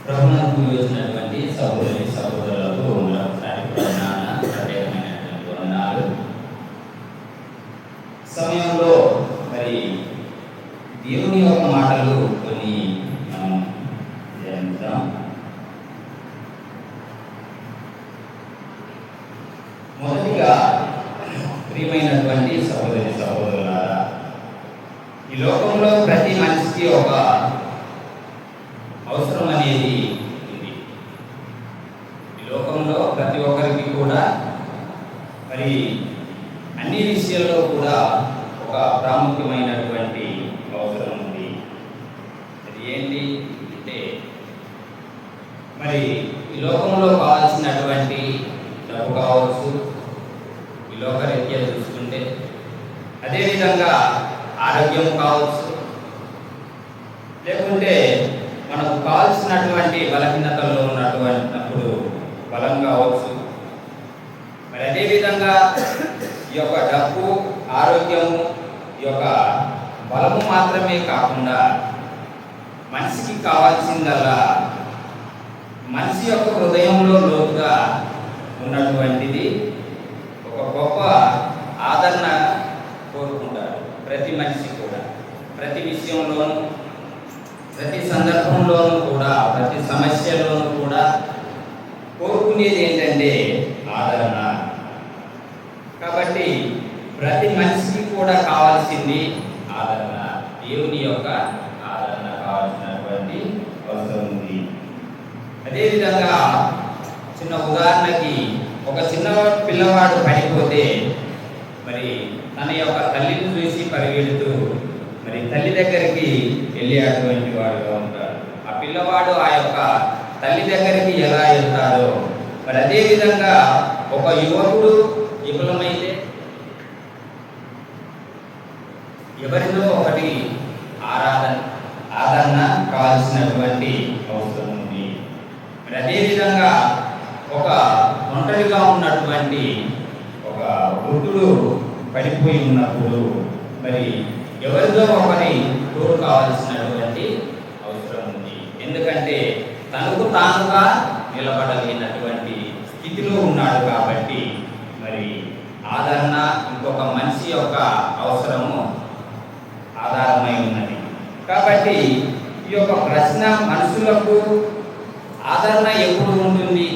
ప్రభువునందు వచ్చినటువంటి సహోదరి సహోదరులకు మరొకసారి ప్రత్యేకమైనటువంటి వందనాలు. సమయంలో మరి దేవుని యొక్క మాటలు కొన్ని మనం ధ్యానిద్దాం. మొదటిగా ప్రియమైనటువంటి సహోదరి సహోదరులారా, ఈ లోకంలో ప్రతి మనిషికి ఒక అవసరం అనేది ఉంది. ఈ లోకంలో ప్రతి ఒక్కరికి కూడా మరి అన్ని విషయాల్లో కూడా ఒక ప్రాముఖ్యమైనటువంటి అవసరం ఉంది. అది ఏంటి అంటే మరి ఈ లోకంలో కావాల్సినటువంటి డబ్బు కావచ్చు, ఈ లోకరీత్యా చూసుకుంటే, అదేవిధంగా ఆరోగ్యం కావచ్చు, లేకుంటే మనకు కావాల్సినటువంటి బలహీనతల్లో ఉన్నటువంటిప్పుడు బలం కావచ్చు. మరి అదేవిధంగా ఈ యొక్క డబ్బు, ఆరోగ్యము, ఈ యొక్క బలము మాత్రమే కాకుండా మనిషికి కావాల్సిందల్లా మనిషి యొక్క హృదయంలో లోతుగా ఉన్నటువంటిది ఒక గొప్ప ఆదరణ కోరుకుంటారు. ప్రతి మనిషి కూడా ప్రతి విషయంలోనూ, ప్రతి సందర్భంలోనూ కూడా, ప్రతి సమస్యలోనూ కూడా కోరుకునేది ఏంటంటే ఆదరణ. కాబట్టి ప్రతి మనిషికి కూడా కావాల్సింది ఆదరణ. దేవుని యొక్క ఆదరణ కావాల్సినటువంటి అవసరం ఉంది. అదేవిధంగా చిన్న ఉదాహరణకి ఒక చిన్న పిల్లవాడు పడిపోతే మరి తన యొక్క తల్లిని చూసి పరిగెడుతూ మరి తల్లి దగ్గరికి వెళ్ళేటువంటి వాడుగా ఉంటాడు. ఆ పిల్లవాడు ఆ యొక్క తల్లి దగ్గరికి ఎలా వెళ్తాడో మరి అదేవిధంగా ఒక యువకుడు విఫలమైతే ఎవరిలో ఒకటి ఆదరణ కావాల్సినటువంటి అవసరం ఉంది. మరి అదేవిధంగా ఒక ఒంటరిగా ఉన్నటువంటి ఒక వృద్ధుడు పడిపోయి ఉన్నప్పుడు మరి ఎవరిదో ఒకరి తోడు కావాల్సినటువంటి అవసరం ఉంది. ఎందుకంటే తనకు తానుగా నిలబడలేనటువంటి స్థితిలో ఉన్నాడు కాబట్టి మరి ఆదరణ ఇంకొక మనిషి యొక్క అవసరము ఆధారమై ఉన్నది. కాబట్టి ఈ యొక్క ప్రశ్న మనుషులకు ఆదరణ ఎప్పుడు ఉంటుంది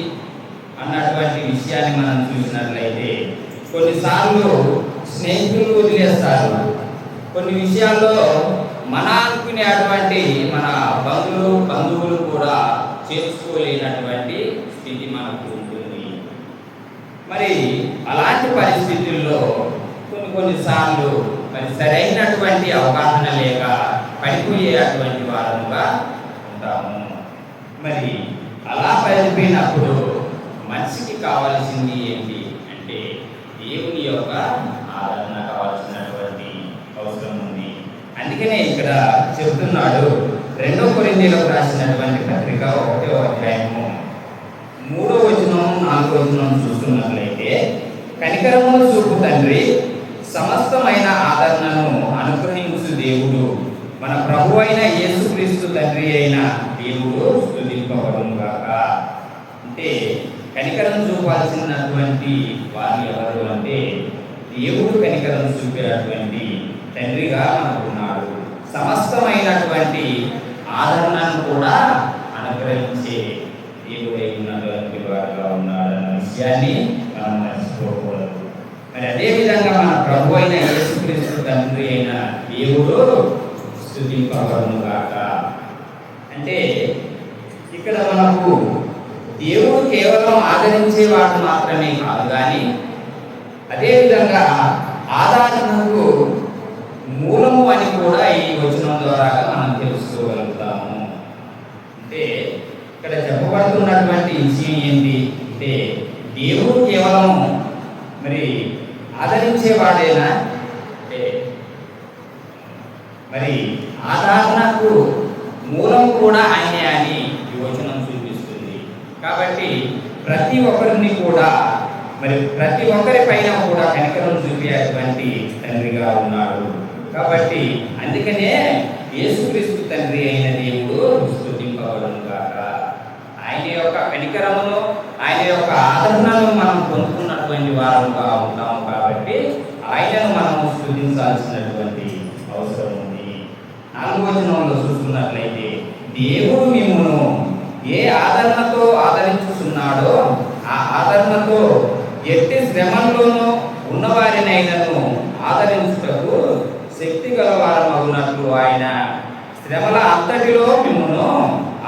అన్నటువంటి విషయాన్ని మనం చూసినట్లయితే కొన్నిసార్లు స్నేహితులు వదిలేస్తారు. కొన్ని విషయాల్లో మన అనుకునేటువంటి మన బంధువులు కూడా చేసుకోలేనటువంటి స్థితి మనకు ఉంటుంది. మరి అలాంటి పరిస్థితుల్లో కొన్నిసార్లు మరి సరైనటువంటి అవగాహన లేక పడిపోయేటువంటి వారముగా ఉంటాము. మరి అలా పడిపోయినప్పుడు మనిషికి కావాల్సింది ఏంటి అంటే దేవుని యొక్క ఆదరణ కావాల్సినటువంటి అవసరం ఉంది. అందుకనే ఇక్కడ చెబుతున్నాడు 2 కొరింథీయులకు రాసినటువంటి పత్రిక 1వ అధ్యాయము 3వ వచనం 4వ వచనం చూస్తున్నట్లయితే, కనికరమును చూపు తండ్రి, సమస్తమైన ఆదరణను అనుగ్రహించు దేవుడు, మన ప్రభు అయిన యేసుక్రీస్తు తండ్రి అయిన దేవుడు స్తుతింపబడును గాక. అంటే కనికరం చూపాల్సినటువంటి వారు ఎవరు అంటే దేవుడు కనికరం చూపేటువంటి తండ్రిగా మనకున్నాడు. సమస్తమైనటువంటి ఆదరణను కూడా అనుగ్రహించే దేవుడై ఉన్నటువంటి వారుగా ఉన్నాడన్న విషయాన్ని మనం మర్చిపోకూడదు. మరి అదేవిధంగా మన ప్రభు అయిన యేసుక్రీస్తు తండ్రి అయిన దేవుడు స్తుతింపబడును గాక. అంటే ఇక్కడ మనకు దేవుడు కేవలం ఆదరించేవాడు మాత్రమే కాదు, కానీ అదేవిధంగా ఆదరణకు మూలము అని కూడా ఈ వచనం ద్వారా మనం తెలుసుకోగలుగుతాము. అంటే ఇక్కడ చెప్పబడుతున్నటువంటి విషయం ఏంటి అంటే దేవుడు కేవలం మరి ఆదరించేవాడేనా అంటే మరి ఆదరణకు మూలం కూడా ఆయనే అని ఈ వచనం చూపిస్తుంది. కాబట్టి ప్రతి ఒక్కరిని కూడా మరి ప్రతి ఒక్కరి పైన కూడా కనికరం చూపేటువంటి తండ్రిగా ఉన్నాడు. కాబట్టి అందుకనే యేసుక్రీస్తు తండ్రి అయిన దేవుడు స్తుతింపబడును గాక. కనికరమును ఆయన యొక్క ఆదరణను మనం పొందుకున్నటువంటి వారుగా ఉంటాము. కాబట్టి ఆయనను మనం స్తుతించాల్సినటువంటి అవసరం ఉంది. 4వ వచనంలో చూస్తున్నట్లయితే దేవుడు మిమ్మును ఏ ఆదరణతో ఆదరించుతున్నాడో ఆ ఆదరణతో ఎట్టి శ్రమల్లోనూ ఉన్నవారినైనను ఆదరించుటకు శక్తి గలవారమగునట్లు ఆయన శ్రమల అంతటిలో మిమ్మును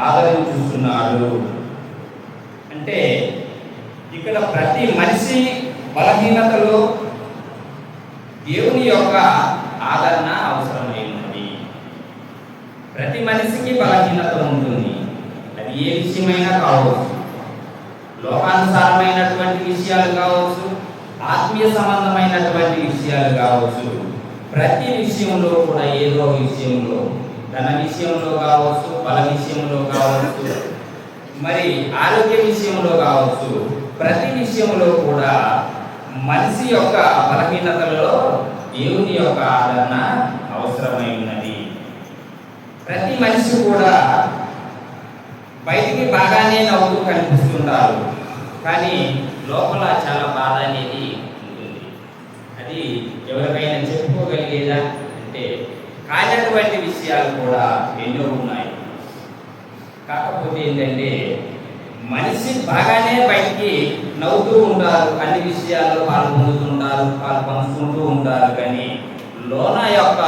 ఆదరించుతున్నాడు. అంటే ఇక్కడ ప్రతి మనిషి బలహీనతలో దేవుని యొక్క ఆదరణ అవసరమైనది. ప్రతి మనిషికి బలహీనత ఉంటుంది. అది ఏ విషయమైనా కావచ్చు, లోకానుసారమైనటువంటి విషయాలు కావచ్చు, ఆత్మీయ సంబంధమైనటువంటి విషయాలు కావచ్చు. ప్రతి విషయంలో కూడా ఏదో విషయంలో, ధన విషయంలో కావచ్చు, బల విషయంలో కావచ్చు, మరి ఆరోగ్య విషయంలో కావచ్చు, ప్రతి విషయంలో కూడా మనిషి యొక్క బలహీనతలలో దేవుని యొక్క ఆదరణ అవసరమై ఉన్నది. ప్రతి మనిషి కూడా బయటికి బాగానే నవ్వుతూ కనిపిస్తుంటారు, కానీ లోపల చాలా బాధ అనేది ఉంటుంది. అది ఎవరికైనా చెప్పుకోగలిగేదా అంటే కానటువంటి విషయాలు కూడా ఎన్నో ఉన్నాయి. కాకపోతే ఏంటంటే మనిషి బాగానే బయటికి నవ్వుతూ ఉంటారు, అన్ని విషయాల్లో పాల్పొందుతుంటారు, పంచుకుంటూ ఉంటారు, కానీ లోన యొక్క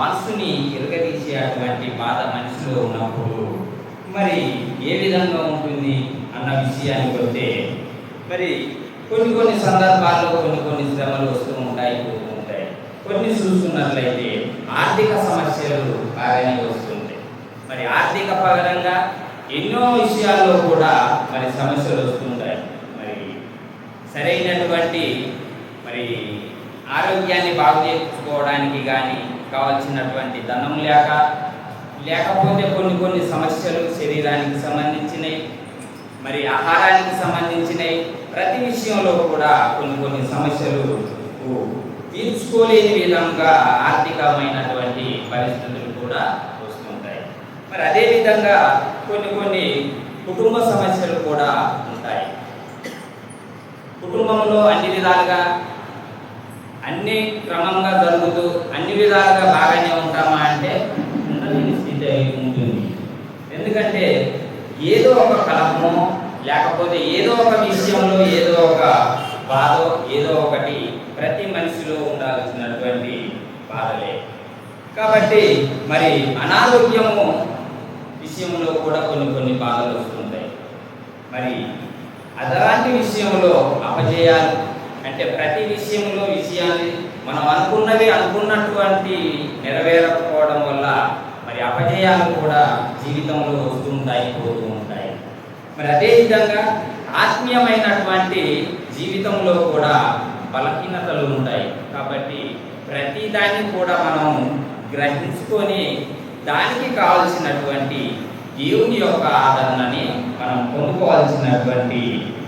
మనసుని ఇరగదీసేటువంటి బాధ మనిషిలో ఉన్నప్పుడు మరి ఏ విధంగా ఉంటుంది అన్న విషయానికి వస్తే మరి కొన్ని సందర్భాల్లో కొన్ని శ్రమలు వస్తూ ఉంటాయి, పోతూ ఉంటాయి. కొన్ని చూస్తున్నట్లయితే ఆర్థిక సమస్యలు బాగానే వస్తుంటాయి. మరి ఆర్థిక పరంగా ఎన్నో విషయాల్లో కూడా మరి సమస్యలు వస్తుంటాయి. మరి సరైనటువంటి మరి ఆరోగ్యాన్ని బాగు చేసుకోవడానికి కానీ కావాల్సినటువంటి ధనం లేకపోతే కొన్ని సమస్యలు శరీరానికి సంబంధించినవి, మరి ఆహారానికి సంబంధించినవి, ప్రతి విషయంలో కూడా కొన్ని సమస్యలు తీర్చుకోలేని విధంగా ఆర్థికమైనటువంటి పరిస్థితులు కూడా వస్తుంటాయి. మరి అదేవిధంగా కొన్ని కుటుంబ సమస్యలు కూడా ఉంటాయి. కుటుంబంలో అన్ని విధాలుగా అన్ని క్రమంగా జరుగుతూ అన్ని విధాలుగా బాగానే ఉంటామా అంటే ఉండలేని స్థితి ఉంటుంది. ఎందుకంటే ఏదో ఒక కలహమో లేకపోతే ఏదో ఒక విషయంలో ఏదో ఒక బాధో ఏదో ఒకటి ప్రతి మనిషిలో ఉండాల్సినటువంటి బాధలే. కాబట్టి మరి అనారోగ్యము విషయంలో కూడా కొన్ని బాధలు వస్తుంటాయి. మరి అలాంటి విషయంలో అపజయాలు అంటే ప్రతి విషయాన్ని మనం అనుకున్నటువంటి నెరవేరకపోవడం వల్ల మరి అపజయాలు కూడా జీవితంలో వస్తుంటాయి, పోతూ ఉంటాయి. మరి అదేవిధంగా ఆత్మీయమైనటువంటి జీవితంలో కూడా బలహీనతలు ఉంటాయి. కాబట్టి ప్రతి దాన్ని కూడా మనం గ్రహించుకొని దానికి కావలసినటువంటి దేవుని యొక్క ఆదరణని మనం పొందుకోవాల్సినటువంటి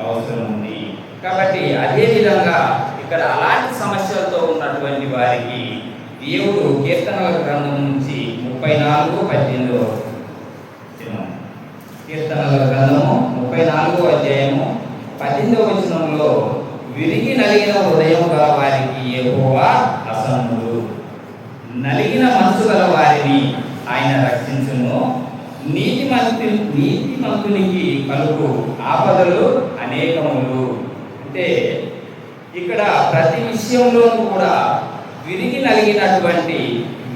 అవసరం ఉంది. కాబట్టి అదేవిధంగా ఇక్కడ అలాంటి సమస్యలతో ఉన్నటువంటి వారికి దేవుడు కీర్తనల గ్రంథం నుంచి 34:18 కీర్తనల గ్రంథము 34వ అధ్యాయము 18వ వచనంలో విరిగి నలిగిన హృదయం గల వారికి యెహోవా అసన్నుడు, నలిగిన మనసు గల వారిని ఆయన రక్షించును, నీతిమంతునికి కలుగు ఆపదలు అనేకములు. అంటే ఇక్కడ ప్రతి విషయంలోనూ కూడా విరిగి నలిగినటువంటి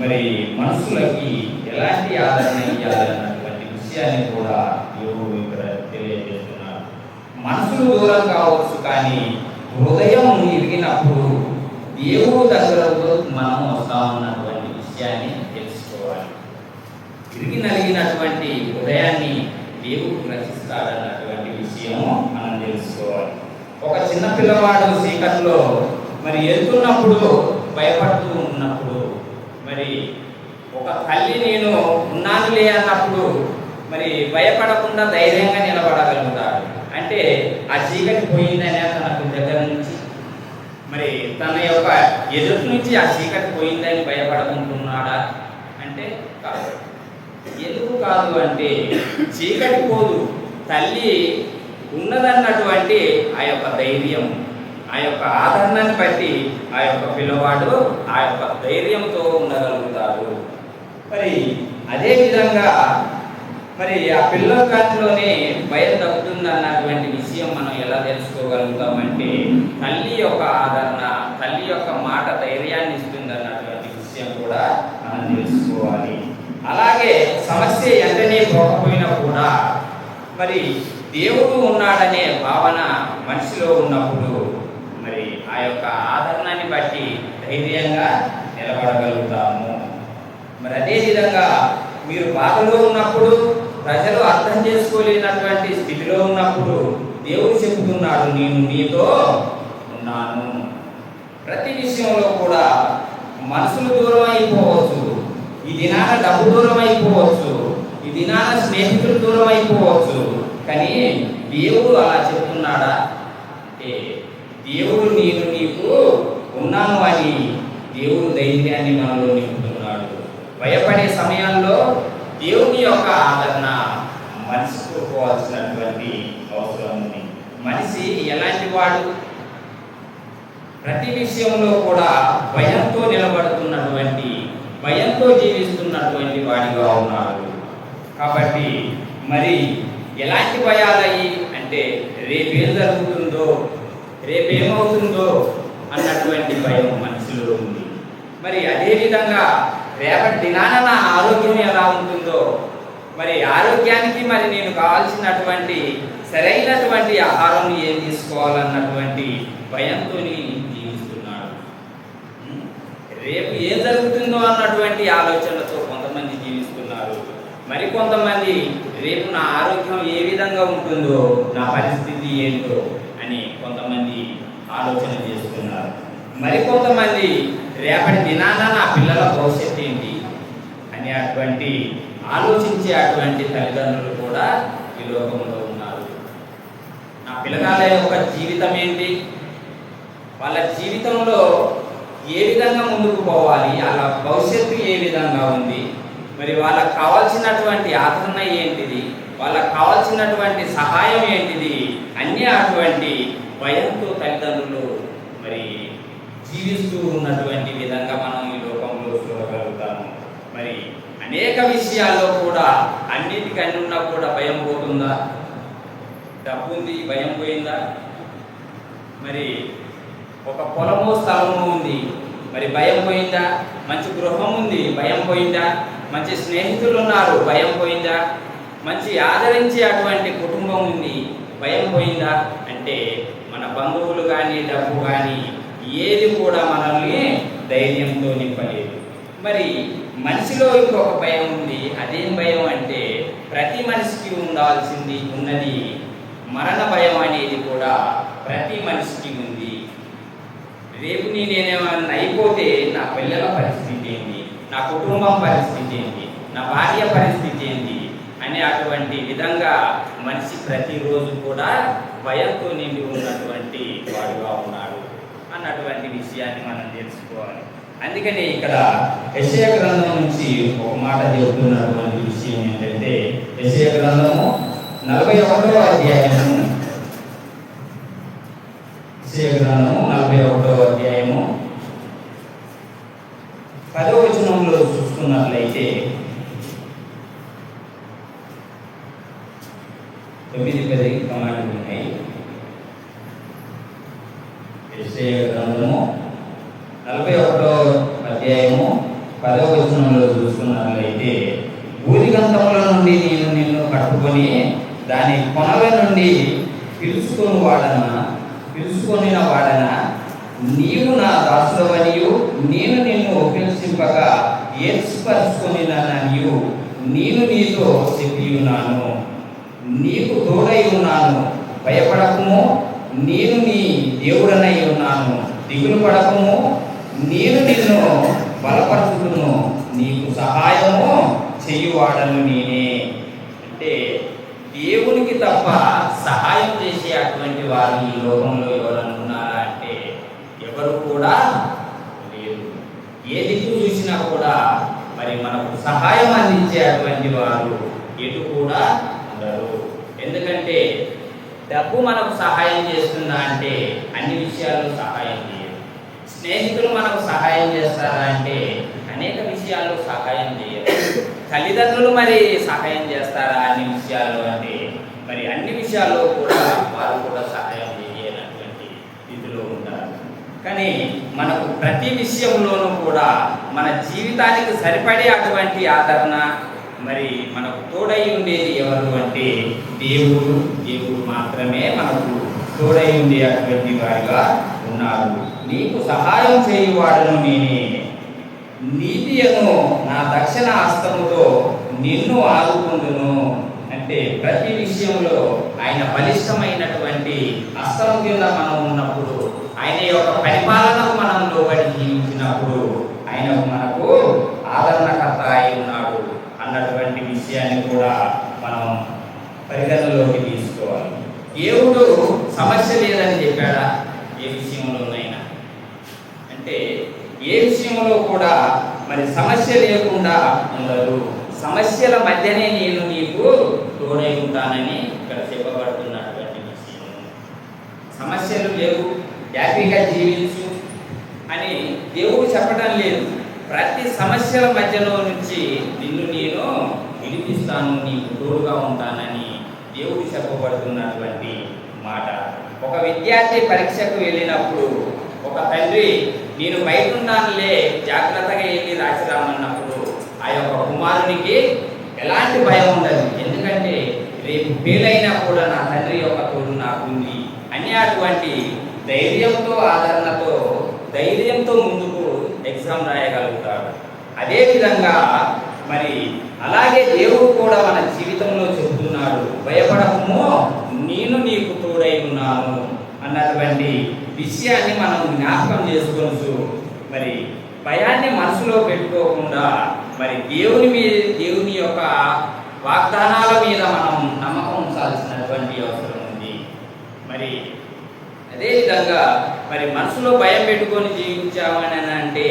మరి మనుషులకి ఎలాంటి ఆదరణ ఇవ్వాలన్నటువంటి విషయాన్ని కూడా దేవుడు ఇక్కడ తెలియజేస్తున్నారు. మనసులు దూరం కావచ్చు, కానీ హృదయం ఇరిగినప్పుడు దేవుడు దగ్గరకు మనం వస్తా ఉన్నటువంటి విషయాన్ని తెలుసుకోవాలి. తిరిగి నలిగినటువంటి హృదయాన్ని దేవుడు రక్షిస్తాడన్నటువంటి విషయము మనం తెలుసుకోవాలి. ఒక చిన్న పిల్లవాడు చీకట్లో మరి వెళ్తున్నప్పుడు భయపడుతూ ఉన్నప్పుడు మరి ఒక తల్లి నేను ఉన్నానులే అన్నప్పుడు మరి భయపడకుండా ధైర్యంగా నిలబడగలుగుతాడు. అంటే ఆ చీకటి పోయిందనే తనకు దగ్గర నుంచి మరి తన యొక్క ఎదుటి నుంచి ఆ చీకటి పోయిందని భయపడుకుంటున్నాడా అంటే కాదు. ఎందుకు కాదు అంటే చీకటి పోదు, తల్లి ఉన్నదన్నటువంటి ఆ యొక్క ధైర్యం, ఆ యొక్క ఆదరణని బట్టి ఆ యొక్క పిల్లవాడు ఆ యొక్క ధైర్యంతో ఉండగలుగుతాడు. మరి అదేవిధంగా మరి ఆ పిల్లకాటిలోనే భయం తగ్గుతుంది అన్నటువంటి విషయం మనం ఎలా తెలుసుకోగలుగుతామంటే తల్లి యొక్క ఆదరణ, తల్లి యొక్క మాట ధైర్యాన్ని ఇస్తుంది అన్నటువంటి విషయం కూడా మనం తెలుసుకోవాలి. అలాగే సమస్య ఎంతనే పోకపోయినా కూడా మరి దేవుడు ఉన్నాడనే భావన మనిషిలో ఉన్నప్పుడు మరి ఆ యొక్క ఆదరణని బట్టి ధైర్యంగా నిలబడగలుగుతాము. మరి అదేవిధంగా మీరు బాధలో ఉన్నప్పుడు, ప్రజలు అర్థం చేసుకోలేనటువంటి స్థితిలో ఉన్నప్పుడు దేవుడు చెబుతున్నాడు, నేను నీతో ఉన్నాను. ప్రతి విషయంలో కూడా మనసులు దూరం అయిపోవచ్చు, ఈ దినాన డబ్బు దూరం అయిపోవచ్చు, ఈ దినాన స్నేహితులు దూరం అయిపోవచ్చు, కానీ దేవుడు అలా చెప్తున్నాడా అంటే దేవుడు నేను నీకు ఉన్నాను అని దేవుడు ధైర్యాన్ని మనలో నింపుతున్నాడు. భయపడే సమయంలో దేవుని యొక్క ఆదరణ మనిషికి పోవాల్సినటువంటి అవసరం ఉంది. మనిషి ఎలాంటి వాడు? ప్రతి విషయంలో కూడా భయంతో నిలబడుతున్నటువంటి, భయంతో జీవిస్తున్నటువంటి వాడిగా ఉన్నాడు. కాబట్టి మరి ఎలాంటి భయాలయ్యి అంటే రేపేం జరుగుతుందో, రేపేమవుతుందో అన్నటువంటి భయం మనిషిలో ఉంది. మరి అదేవిధంగా రేపటి దినాన నా ఆరోగ్యం ఎలా ఉంటుందో, మరి ఆరోగ్యానికి మరి నేను కావాల్సినటువంటి సరైనటువంటి ఆహారం ఏం తీసుకోవాలన్నటువంటి భయంతో జీవిస్తున్నాడు. రేపు ఏం జరుగుతుందో అన్నటువంటి ఆలోచనతో కొంతమంది జీవిస్తున్నారు. మరి కొంతమంది రేపు నా ఆరోగ్యం ఏ విధంగా ఉంటుందో, నా పరిస్థితి ఏంటో అని కొంతమంది ఆలోచన చేస్తున్నారు. మరి కొంతమంది రేపటి దినాన నా పిల్లల భవిష్యత్తు ఏంటి అని అటువంటి ఆలోచించే అటువంటి తల్లిదండ్రులు కూడా ఈ లోకంలో ఉన్నారు. నా పిల్లగాళ్ళ యొక్క జీవితం ఏంటి, వాళ్ళ జీవితంలో ఏ విధంగా ముందుకు పోవాలి, వాళ్ళ భవిష్యత్తు ఏ విధంగా ఉంది, మరి వాళ్ళకు కావాల్సినటువంటి ఆదరణ ఏంటిది, వాళ్ళకు కావాల్సినటువంటి సహాయం ఏంటిది, అన్నీ అటువంటి భయంతో తల్లిదండ్రులు మరి జీవిస్తూ ఉన్నటువంటి విధంగా మనం ఈ లోకంలో చూడగలుగుతాము. మరి అనేక విషయాల్లో కూడా అన్నిటికన్నీ ఉన్నా కూడా భయం పోతుందా? డబ్బు ఉంది, భయం పోయిందా? మరి ఒక పొలము స్థలము ఉంది, మరి భయం పోయిందా? మంచి గృహం ఉంది, భయం పోయిందా? మంచి స్నేహితులు ఉన్నారు, భయం పోయిందా? మంచి ఆదరించే అటువంటి కుటుంబం ఉంది, భయం పోయిందా? అంటే మన బంధువులు కానీ డబ్బు కానీ ఏది కూడా మనల్ని ధైర్యంతో నింపలేదు. మరి మనిషిలో ఇంకొక భయం ఉంది. అదేం భయం అంటే ప్రతి మనిషికి ఉండాల్సింది ఉన్నది మరణ భయం అనేది కూడా ప్రతి మనిషికి ఉంది. రేపు నేనేమన్నా అయిపోతే నా పిల్లల పరిస్థితి ఏంటి, నా కుటుంబం పరిస్థితి ఏంటి, నా భార్య పరిస్థితి ఏంటి అనే అటువంటి విధంగా మనిషి ప్రతిరోజు కూడా భయంతో నిండి ఉన్నటువంటి వాడుగా ఉన్నాడు అన్నటువంటి విషయాన్ని మనం తెలుసుకోవాలి. అందుకని ఇక్కడ యెషయా గ్రంథం నుంచి ఒక మాట చెబుతున్నటువంటి విషయం ఏంటంటే యెషయా గ్రంథము 41వ అధ్యాయము, యెషయా గ్రంథము 41వ అధ్యాయము 10వ వచనంలో చూసుకున్నట్లయితే 9-10 కమాండ్లు ఉన్నాయి. యెషయా గ్రంథము 41వ అధ్యాయము 10వ వచనంలో చూసుకున్నట్లయితే భూదిగంతముల నుండి నేను నిన్ను పట్టుకొని దాని కొనల నుండి పిలుచుకొనిన వాడన నీవు నా దాసుడవనియు నేను నిన్ను పిలుచుంపగా ఏర్పరచుకొనిననియు నేను నీతో చెప్పి ఉన్నాను. నీకు తోడై ఉన్నాను, భయపడకుము, నేను నీ దేవుడనై ఉన్నాను, దిగులు పడకము, నేను నిన్ను బలపరచుకును, నీకు సహాయము చేయువాడను నేనే. అంటే దేవునికి తప్ప సహాయం చేసే అటువంటి వారు ఈ లోకంలో ఎవరన్నా ఉన్నారా అంటే ఎవరు కూడా లేరు. ఏ దిక్కు చూసినా కూడా మరి మనకు సహాయం అందించే అటువంటి వారు ఎటు కూడా ఉండరు. ఎందుకంటే డబ్బు మనకు సహాయం చేస్తుందా అంటే అన్ని విషయాల్లో సహాయం చేయదు. స్నేహితులు మనకు సహాయం చేస్తారా అంటే అనేక విషయాల్లో సహాయం చేయరు. తల్లిదండ్రులు మరి సహాయం చేస్తారా అన్ని విషయాల్లో అంటే మరి అన్ని విషయాల్లో కూడా వారు కూడా సహాయం చేయనటువంటి స్థితిలో ఉంటారు. కానీ మనకు ప్రతి విషయంలోనూ కూడా మన జీవితానికి సరిపడే అటువంటి ఆదరణ మరి మనకు తోడై ఉండేది ఎవరు అంటే దేవుడు. దేవుడు మాత్రమే మనకు తోడై ఉండే అటువంటి వారిగా ఉన్నారు. నీకు సహాయం చేయువాడను నేనే, నీతియను నా దక్షిణ హస్తముతో నిన్ను ఆదుకుందును. అంటే ప్రతి విషయంలో ఆయన బలిష్టమైనటువంటి హస్తం కింద మనం ఉన్నప్పుడు, ఆయన యొక్క పరిపాలనకు మనం లోబడి జీవించినప్పుడు ఆయన మనకు ఆదరణకర్త అయి ఉన్నాడు అన్నటువంటి విషయాన్ని కూడా మనం పరిగణలోకి తీసుకోవాలి. దేవుడు సమస్య లేదని చెప్పాడా? ఏ విషయంలోనైనా అంటే ఏ విషయంలో కూడా మరి సమస్య లేకుండా ఉండదు. సమస్యల మధ్యనే నేను నీకు తోడై ఉంటానని ఇక్కడ చెప్పబడుతున్నటువంటి విషయం. సమస్యలు లేవు, హ్యాపీగా జీవించు అని దేవుడు చెప్పడం లేదు. ప్రతి సమస్యల మధ్యలో నుంచి నిన్ను నేను విడిపిస్తాను, నీకు తోడుగా ఉంటానని దేవుడు చెప్పబడుతున్నటువంటి మాట. ఒక విద్యార్థి పరీక్షకు వెళ్ళినప్పుడు ఒక తండ్రి నేను బయట ఉన్నానులే జాగ్రత్తగా వెళ్ళి రాసి రామన్నప్పుడు ఆ యొక్క కుమారునికి ఎలాంటి భయం ఉండదు. ఎందుకంటే రేపు ఫెయిల్ అయినా కూడా నా తండ్రి యొక్క తోడు నాకుంది అని అటువంటి ధైర్యంతో ఆదరణతో ధైర్యంతో ముందుకు ఎగ్జామ్ రాయగలుగుతాడు. అదేవిధంగా మరి అలాగే దేవుడు కూడా మన జీవితంలో చెబుతున్నాడు, భయపడము నేను నీకు తోడై ఉన్నాను అన్నటువంటి విషయాన్ని మనం జ్ఞాపకం చేసుకోవచ్చు. మరి భయాన్ని మనసులో పెట్టుకోకుండా మరి దేవుని యొక్క వాగ్దానాల మీద మనం నమ్మకం ఉంచాల్సినటువంటి అవసరం ఉంది. మరి అదేవిధంగా మరి మనసులో భయం పెట్టుకొని జీవించామని అంటే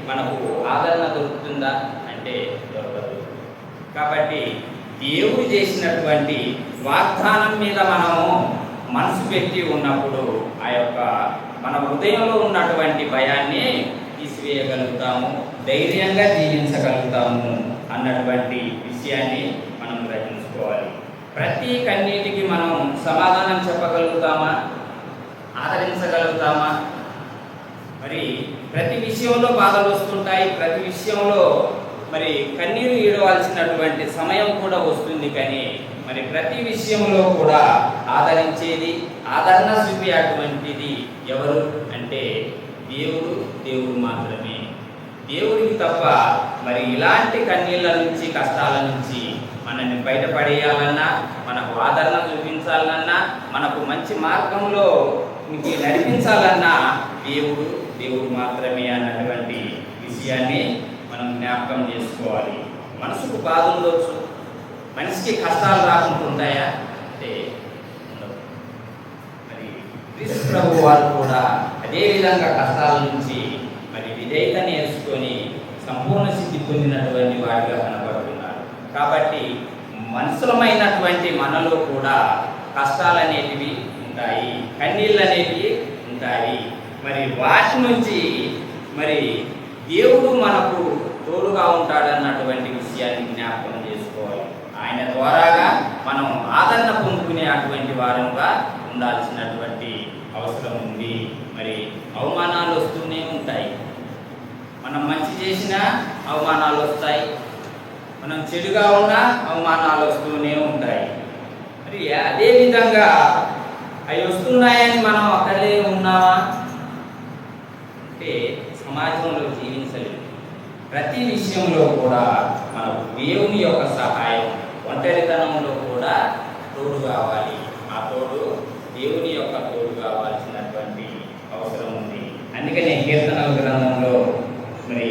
మనకు ఆదరణ దొరుకుతుందా అంటే దొరకదు. కాబట్టి దేవుడు చేసినటువంటి వాగ్దానం మీద మనము మనసు పెట్టి ఉన్నప్పుడు ఆ యొక్క మన హృదయంలో ఉన్నటువంటి భయాన్ని తీసివేయగలుగుతాము, ధైర్యంగా జీవించగలుగుతాము అన్నటువంటి విషయాన్ని మనం గ్రహించుకోవాలి. ప్రతి కన్నీటికి మనం సమాధానం చెప్పగలుగుతామా? ఆదరించగలుగుతామా? మరి ప్రతి విషయంలో బాధలు వస్తుంటాయి, ప్రతి విషయంలో మరి కన్నీరు ఏడవలసినటువంటి సమయం కూడా వస్తుంది. కానీ మరి ప్రతి విషయంలో కూడా ఆదరించేది, ఆదరణ చూపేటువంటిది ఎవరు అంటే దేవుడు మాత్రమే. దేవుడికి తప్ప మరి ఇలాంటి కన్నీళ్ళ నుంచి కష్టాల నుంచి మనల్ని బయటపడేయాలన్నా, మనకు ఆదరణ చూపించాలన్నా, మనకు మంచి మార్గంలో నడిపించాలన్నా దేవుడు మాత్రమే అన్నటువంటి విషయాన్ని మనం జ్ఞాపకం చేసుకోవాలి. మనసుకు బాధ ఉండొచ్చు, మనిషికి కష్టాలు రాకుంటుంటాయా అంటే ఉండవు. మరి క్రీస్తు ప్రభు వారు కూడా అదేవిధంగా కష్టాల నుంచి మరి విధేయత నేర్చుకొని సంపూర్ణ సిద్ధి పొందినటువంటి వాడిగా కనబడుతున్నారు. కాబట్టి మనుషులమైనటువంటి మనలో కూడా కష్టాలు అనేటివి ఉంటాయి, కన్నీళ్ళు అనేవి ఉంటాయి. మరి వాటి నుంచి మరి దేవుడు మనకు తోడుగా ఉంటాడన్నటువంటి విషయాన్ని జ్ఞాపకం చేసుకోవాలి. ఆయన ద్వారాగా మనం ఆదరణ పొందుకునే అటువంటి వారంగా ఉండాల్సినటువంటి అవసరం ఉంది. మరి అవమానాలు వస్తూనే ఉంటాయి. మనం మంచి చేసినా అవమానాలు వస్తాయి, మనం చెడుగా ఉన్నా అవమానాలు వస్తూనే ఉంటాయి. మరి అదేవిధంగా అవి వస్తున్నాయని మనం అక్కడే ఉన్నామా అంటే సమాజంలో జీవించలేదు. ప్రతి విషయంలో కూడా మనకు దేవుని యొక్క సహాయం, ఒంటరితనంలో కూడా తోడు కావాలి. ఆ తోడు దేవుని యొక్క తోడు కావాల్సినటువంటి అవసరం ఉంది. అందుకనే కీర్తనల గ్రంథంలో మరి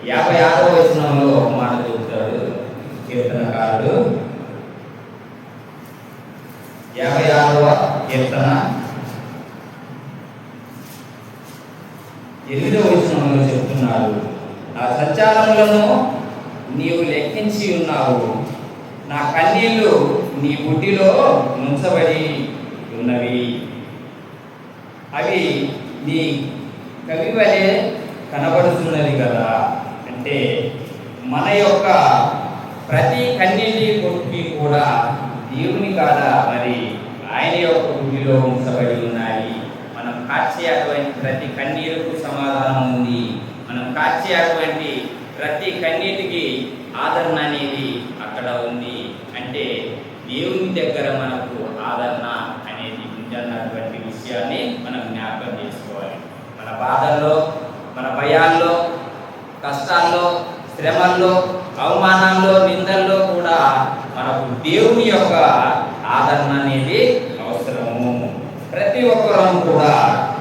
56వ వచనంలో ఒక మాట చెబుతాడు కీర్తనకారుడు. 56వ కీర్తన 8వ వచనంలో చెప్తున్నాడు, నా సంచారములను నీవు లెక్కించి ఉన్నావు, నా కన్నీళ్లు నీ బుడ్డిలో ముంచబడి ఉన్నవి. అవి నీ కవి వలె కనబడుతున్నది కదా. అంటే మన యొక్క ప్రతి కన్నీటి కొట్టుకి కూడా దేవుని కాడ మరి ఆయన యొక్క గుడిలో ఉంచబడి ఉన్నాయి. మనం కార్చే అటువంటి ప్రతి కన్నీరుకు సమాధానం ఉంది. మనం కార్చే అటువంటి ప్రతి కన్నీటికి ఆదరణ అనేది అక్కడ ఉంది. అంటే దేవుని దగ్గర మనకు ఆదరణ అనేది ఉందన్నటువంటి విషయాన్ని మనం జ్ఞాపకం చేసుకోవాలి. మన బాధల్లో, మన భయాల్లో, కష్టాల్లో, శ్రమల్లో, అవమానాల్లో, నిందల్లో కూడా మనకు దేవుని యొక్క ఆదరణ అనేది అవసరము. ప్రతి ఒక్కరూ కూడా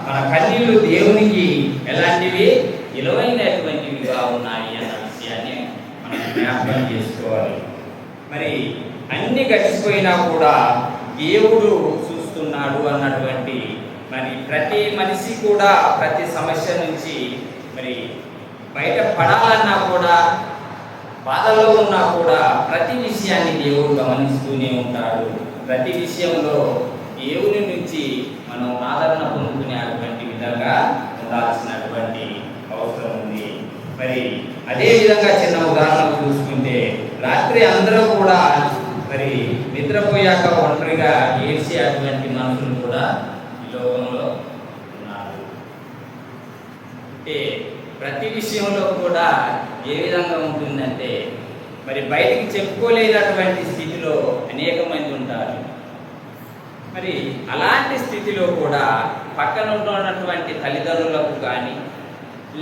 మన కన్నీళ్లు దేవునికి ఎలాంటివి విలువైనటువంటివిగా ఉన్నాయి అన్న విషయాన్ని మనం జ్ఞాపకం చేసుకోవాలి. మరి అన్ని గడిచిపోయినా కూడా దేవుడు చూస్తున్నాడు అన్నటువంటి మరి ప్రతి మనిషి కూడా ప్రతి సమస్య నుంచి మరి బయట పడాలన్నా కూడా, బాధలో ఉన్నా కూడా ప్రతి విషయాన్ని దేవుడు గమనిస్తూనే ఉంటాడు. ప్రతి విషయంలో దేవుని నుంచి మనం ఆదరణ పొందుకునేటువంటి విధంగా ఉండాల్సినటువంటి అవసరం ఉంది. మరి అదే విధంగా చిన్న ఉదాహరణ చూసుకుంటే, రాత్రి అందరూ కూడా మరి నిద్రపోయాక ఒంటరిగా ఏడ్చే అటువంటి మనుషులు కూడా ఈ లోకంలో ఉన్నారు. అంటే ప్రతి విషయంలో కూడా ఏ విధంగా ఉంటుందంటే, మరి బయటికి చెప్పుకోలేనటువంటి స్థితిలో అనేక మంది ఉంటారు. మరి అలాంటి స్థితిలో కూడా పక్కన ఉన్నటువంటి తల్లిదండ్రులకు కానీ,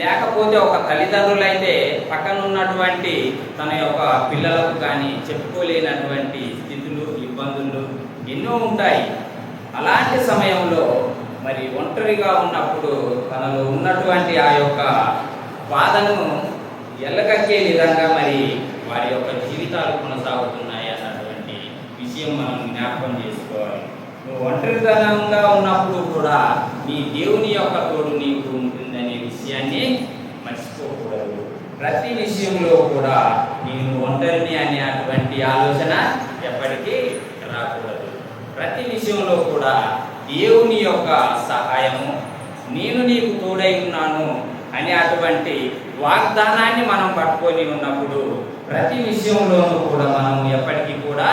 లేకపోతే ఒక తల్లిదండ్రులైతే పక్కన ఉన్నటువంటి తన యొక్క పిల్లలకు కానీ చెప్పుకోలేనటువంటి స్థితులు, ఇబ్బందులు ఎన్నో ఉంటాయి. అలాంటి సమయంలో మరి ఒంటరిగా ఉన్నప్పుడు తనలో ఉన్నటువంటి ఆ యొక్క బాధను ఎల్లగక్కే విధంగా మరి వారి యొక్క జీవితాలు కొనసాగుతున్నాయి అన్నటువంటి విషయం మనం జ్ఞాపకం చేసుకోవాలి. నువ్వు ఒంటరితనంగా ఉన్నప్పుడు కూడా నీ దేవుని యొక్క తోడు నీకు ఉంటుందనే విషయాన్ని మర్చిపోకూడదు. ప్రతి విషయంలో కూడా నేను ఒంటరిని అనేటువంటి ఆలోచన ఎప్పటికీ రాకూడదు. ప్రతి విషయంలో కూడా దేవుని యొక్క సహాయము, నేను నీకు తోడై ఉన్నాను అనే అటువంటి వాగ్దానాన్ని మనం పట్టుకొని ఉన్నప్పుడు ప్రతి విషయంలోనూ కూడా మనం ఎప్పటికీ కూడా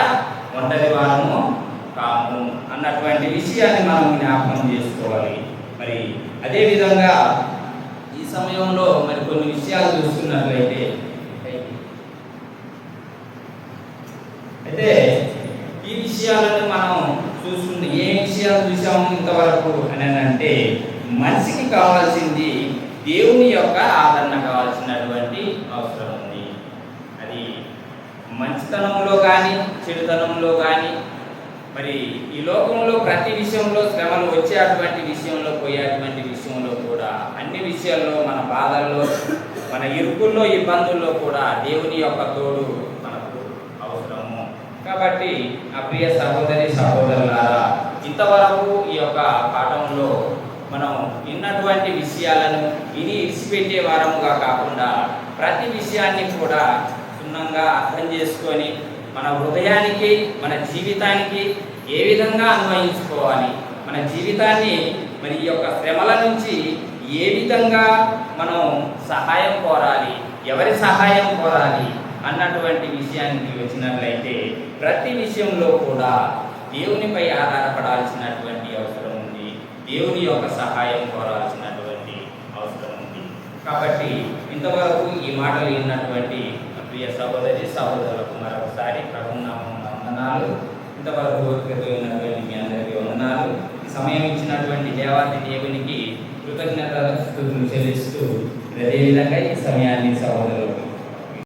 ఒంటరి వారము కాము అన్నటువంటి విషయాన్ని మనం జ్ఞాపకం చేసుకోవాలి. మరి అదేవిధంగా ఈ సమయంలో మరి కొన్ని విషయాలు చూస్తున్నట్లయితే అయితే ఈ విషయాలను మనం చూసుకుంటే ఏ విషయాలు చూసాము ఇంతవరకు అని అంటే, మనిషికి కావాల్సింది దేవుని యొక్క ఆదరణ కావాల్సినటువంటి అవసరం ఉంది. అది మంచితనంలో కానీ, చెడుతనంలో కానీ, మరి ఈ లోకంలో ప్రతి విషయంలో శ్రమలు వచ్చేటువంటి విషయంలో, పోయేటువంటి విషయంలో కూడా, అన్ని విషయాల్లో మన బాధల్లో, మన ఇరుకుల్లో, ఇబ్బందుల్లో కూడా దేవుని యొక్క తోడు మనకు అవసరము. కాబట్టి నా ప్రియ సహోదరి సహోదరులారా, ఇంతవరకు ఈ యొక్క పాఠంలో మనం విన్నటువంటి విషయాలను విని ఇడిచిపెట్టే వారముగా కాకుండా ప్రతి విషయాన్ని కూడా క్షుణ్ణంగా అర్థం చేసుకొని మన హృదయానికి, మన జీవితానికి ఏ విధంగా అన్వయించుకోవాలి, మన జీవితాన్ని మరి ఈ యొక్క శ్రమల నుంచి ఏ విధంగా మనం సహాయం కోరాలి, ఎవరి సహాయం కోరాలి అన్నటువంటి విషయానికి వచ్చినట్లయితే ప్రతి విషయంలో కూడా దేవునిపై ఆధారపడాల్సినటువంటి అవసరం ఉంది. దేవుని యొక్క సహాయం కోరాల్సినటువంటి అవసరం ఉంది. కాబట్టి ఇంతవరకు ఈ మాటలు విన్నటువంటి ప్రియ సహోదరి సహోదరులకు మరొకసారి ప్రభునామమున వందనాలు. ఇంతవరకు ఓపికతో విన్నటువంటి మీ అందరికీ వందనాలు. ఈ సమయం ఇచ్చినటువంటి దేవాది దేవునికి కృతజ్ఞతలు చెల్లిస్తూ అదేవిధంగా ఈ సమయాన్ని సహోదరులకు